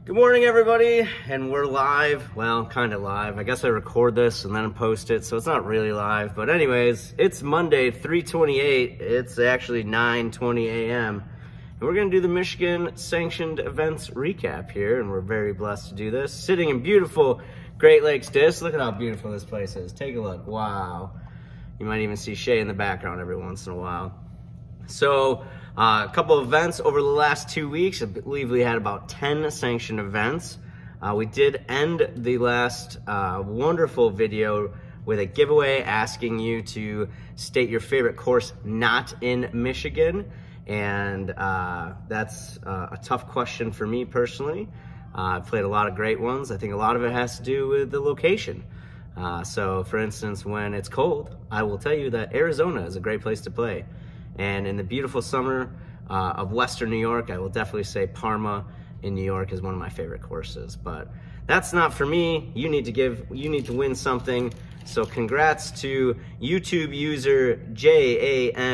Good morning, everybody, and we're live. Well, kind of live. I guess I record this and then post it, so it's not really live. But anyways, it's Monday, 3/28. It's actually 9:20 a.m. And we're going to do the Michigan sanctioned events recap here, and we're very blessed to do this. Sitting in beautiful Great Lakes Disc. Look at how beautiful this place is. Take a look. Wow. You might even see Shay in the background every once in a while. So, a couple of events over the last 2 weeks. I believe we had about 10 sanctioned events. We did end the last wonderful video with a giveaway asking you to state your favorite course not in Michigan. And that's a tough question for me personally. I've played a lot of great ones. I think a lot of it has to do with the location. So for instance, when it's cold, I will tell you that Arizona is a great place to play. And in the beautiful summer of Western New York, I will definitely say Parma in New York is one of my favorite courses. But that's not for me. You need to win something. So congrats to YouTube user JAMBIS.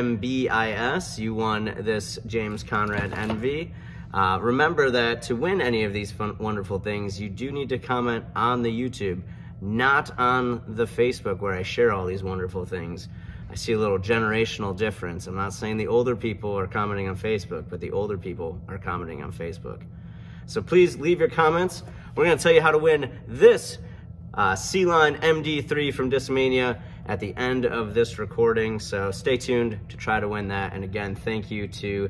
You won this James Conrad Envy. Remember that to win any of these fun, wonderful things, you do need to comment on the YouTube, not on the Facebook where I share all these wonderful things. I see a little generational difference. I'm not saying the older people are commenting on Facebook, but the older people are commenting on Facebook. So please leave your comments. We're going to tell you how to win this C-Line MD3 from Discmania at the end of this recording. So stay tuned to try to win that. And again, thank you to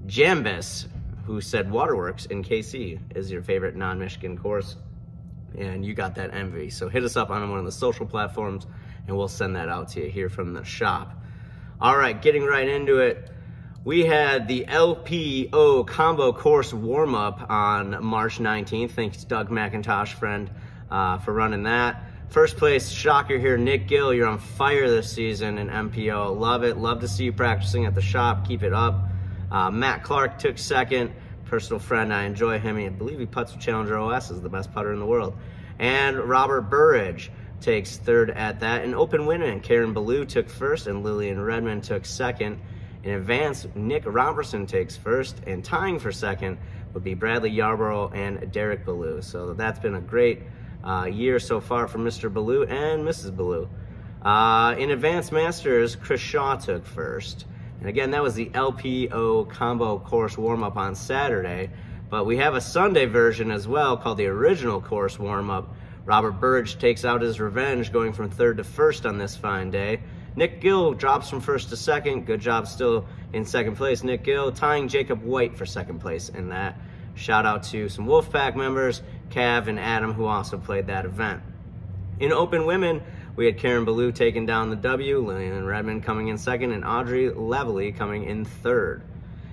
Jambis, who said Waterworks in KC is your favorite non-Michigan course. And you got that envy. So hit us up on one of the social platforms and we'll send that out to you here from the shop. All right, getting right into it. We had the LPO combo course warm-up on March 19th. Thanks to Doug McIntosh, friend, for running that. First place shocker here, Nick Gill. You're on fire this season in MPO. Love it. Love to see you practicing at the shop. Keep it up. Matt Clark took second. Personal friend, I enjoy him. I believe he putts with Challenger OS, is the best putter in the world. And Robert Burridge takes third at that. In open women, Karen Ballou took first and Lillian Redmond took second. In advance, Nick Robertson takes first, and tying for second would be Bradley Yarborough and Derek Ballou. So that's been a great year so far for Mr. Ballou and Mrs. Ballou. In Advanced Masters, Chris Shaw took first. And again, that was the LPO combo course warm-up on Saturday. But we have a Sunday version as well called the original course warm-up. Robert Burridge takes out his revenge, going from third to first on this fine day. Nick Gill drops from first to second. Good job still in second place, Nick Gill, tying Jacob White for second place in that. Shout out to some Wolfpack members, Cav and Adam, who also played that event. In open women, we had Karen Ballou taking down the W, Lillian Redmond coming in second, and Audrey Levely coming in third.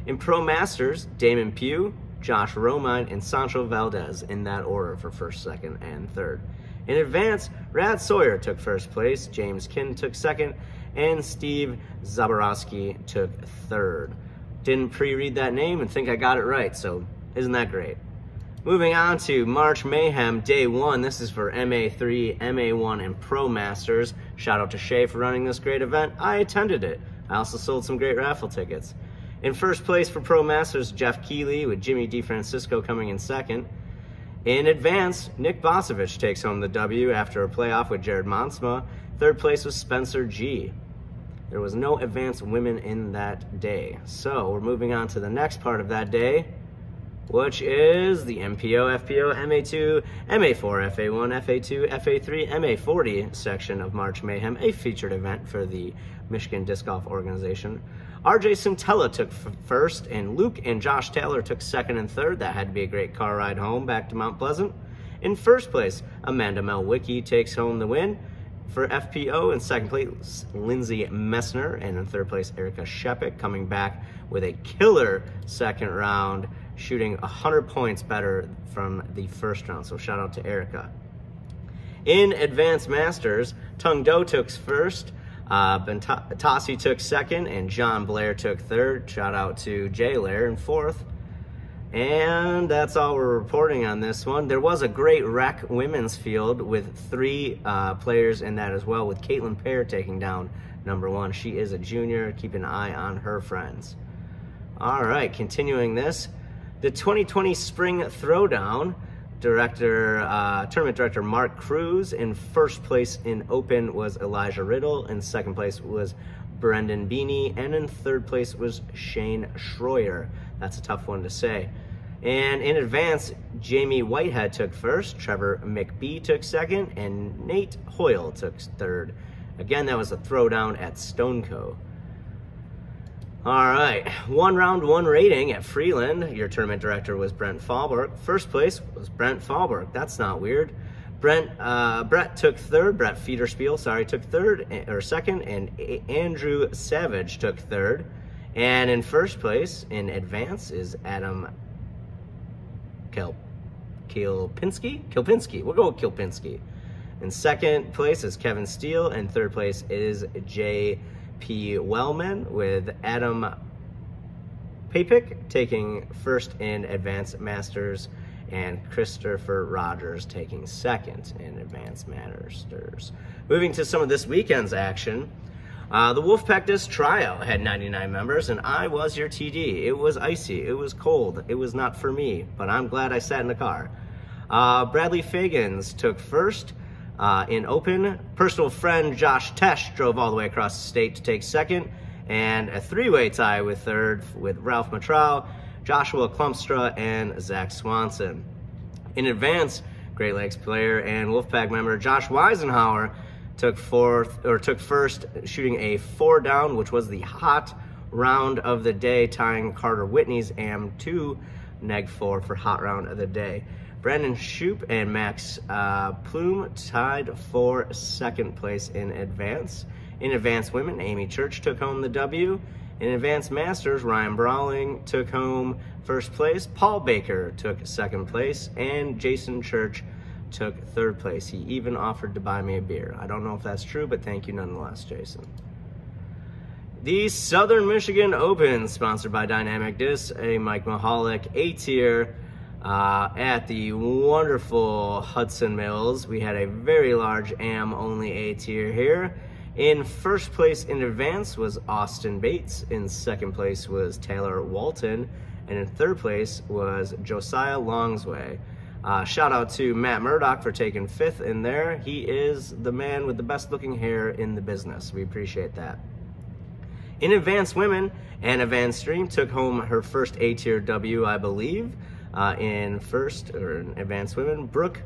In Pro Masters, Damon Pugh, Josh Romine, and Sancho Valdez in that order for first, second, and third. In advance, Rad Sawyer took first place, James Kinn took second, and Steve Zaborowski took third. Didn't pre-read that name and think I got it right, so isn't that great? Moving on to March Mayhem Day One. This is for MA3, MA1, and Pro Masters. Shout out to Shay for running this great event. I attended it. I also sold some great raffle tickets. In first place for Pro Masters, Jeff Keeley with Jimmy DeFrancisco coming in second. In advance, Nick Bosovich takes home the W after a playoff with Jared Monsma. Third place was Spencer G. There was no advanced women in that day. So we're moving on to the next part of that day, which is the MPO, FPO, MA2, MA4, FA1, FA2, FA3, MA40 section of March Mayhem, a featured event for the Michigan Disc Golf Organization. RJ Centella took first, and Luke and Josh Taylor took second and third. That had to be a great car ride home back to Mount Pleasant. In first place, Amanda Melwicki takes home the win. For FPO, in second place, Lindsay Messner, and in third place, Erica Shepik, coming back with a killer second round, shooting 100 points better from the first round, so shout out to Erica. In Advanced Masters, Tung Do took first, Tassi took second, and John Blair took third. Shout out to Jay Lair in fourth. And that's all we're reporting on this one. There was a great rec women's field with 3 players in that as well, with Caitlin Pear taking down number 1. She is a junior. Keep an eye on her friends. All right, continuing this. The 2020 Spring Throwdown Tournament director Mark Cruz. In first place in open was Elijah Riddle. In second place was Brendan Beanie. And in third place was Shane Schroyer. That's a tough one to say. And in advance, Jamie Whitehead took first, Trevor McBee took second, and Nate Hoyle took third. Again, that was a throwdown at Stoneco. All right, 1 round 1 rating at Freeland. Your tournament director was Brent Fallberg. First place was Brent Fallberg. That's not weird. Brett took third. Brett Federspiel, sorry, took second, and Andrew Savage took third. And in first place in advance is Adam Kilpinski. We'll go with Kilpinski. In second place is Kevin Steele, and third place is J.P. Wellman, with Adam Papik taking first in Advanced Masters and Christopher Rogers taking second in Advanced Masters. Moving to some of this weekend's action. The Wolfpack Disc Tryout had 99 members, and I was your TD. It was icy, it was cold, it was not for me, but I'm glad I sat in the car. Bradley Fagans took first in open. Personal friend Josh Tesh drove all the way across the state to take second, and a 3-way tie with third with Ralph Matrow, Joshua Klumpstra, and Zach Swanson. In advance, Great Lakes player and Wolfpack member Josh Weisenhower took first, shooting a 4-down, which was the hot round of the day, tying Carter Whitney's AM2 neg 4 for hot round of the day. Brandon Shoup and Max Plume tied for second place in advance. In advanced women, Amy Church took home the W. In advanced masters, Ryan Brawling took home first place. Paul Baker took second place, and Jason Church took third place. He even offered to buy me a beer. I don't know if that's true, but thank you nonetheless, Jason. The Southern Michigan Open, sponsored by Dynamic Disc, a Mike Mahalik A-tier at the wonderful Hudson Mills. We had a very large AM-only A-tier here. In first place in advance was Austin Bates. In second place was Taylor Walton. And in third place was Josiah Longsway. Shout out to Matt Murdoch for taking 5th in there. He is the man with the best looking hair in the business. We appreciate that. In advanced women, Anna Van Stream took home her first A-tier W, I believe. In advanced women, Brooke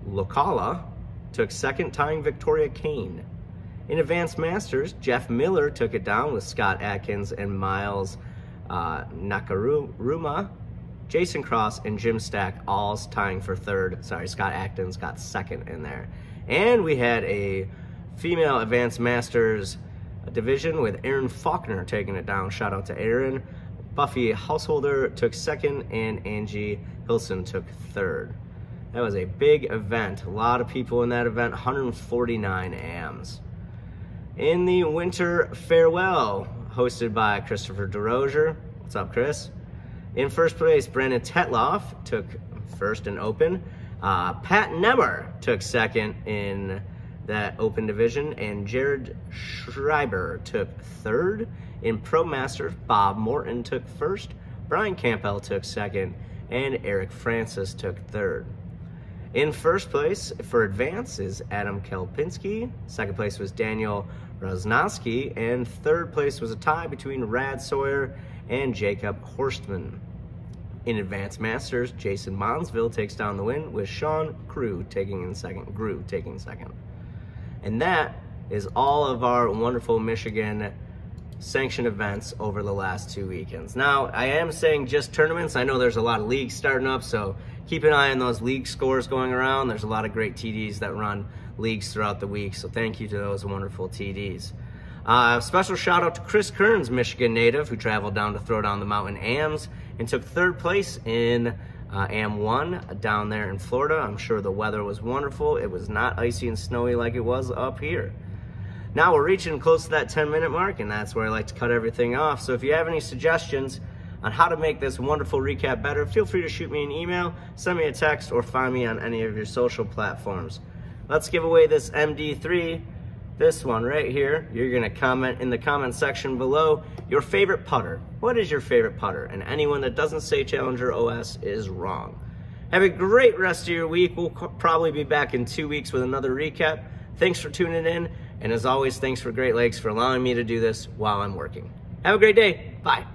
Locala took second, tying Victoria Kane. In advanced masters, Jeff Miller took it down with Scott Atkins and Miles Nakaruma. Jason Cross and Jim Stack all tying for third. Sorry, Scott Atkins got second in there. And we had a female advanced masters division with Aaron Faulkner taking it down. Shout out to Aaron. Buffy Householder took second, and Angie Hilson took third. That was a big event. A lot of people in that event, 149 AMs. In the Winter Farewell, hosted by Christopher DeRozier. What's up, Chris? In first place, Brandon Tetloff took first in open. Pat Nemmer took second in that open division, and Jared Schreiber took third. In Pro Masters, Bob Morton took first, Brian Campbell took second, and Eric Francis took third. In first place for advance is Adam Kelpinski. Second place was Daniel Rosnowski, and third place was a tie between Rad Sawyer and Jacob Horstman. In advanced masters, Jason Monsville takes down the win with Sean Grew taking second. And that is all of our wonderful Michigan sanctioned events over the last 2 weekends. Now, I am saying just tournaments. I know there's a lot of leagues starting up, so keep an eye on those league scores going around. There's a lot of great TDs that run leagues throughout the week, so thank you to those wonderful TDs. Special shout out to Chris Kearns, Michigan native, who traveled down to throw down the mountain AMs and took third place in AM1 down there in Florida. I'm sure the weather was wonderful. It was not icy and snowy like it was up here. Now we're reaching close to that 10-minute mark, and that's where I like to cut everything off. So if you have any suggestions on how to make this wonderful recap better, feel free to shoot me an email, send me a text, or find me on any of your social platforms. Let's give away this MD3, this one right here. You're gonna comment in the comment section below your favorite putter. What is your favorite putter? And anyone that doesn't say Challenger OS is wrong. Have a great rest of your week. We'll probably be back in 2 weeks with another recap. Thanks for tuning in. And as always, thanks for Great Lakes for allowing me to do this while I'm working. Have a great day. Bye.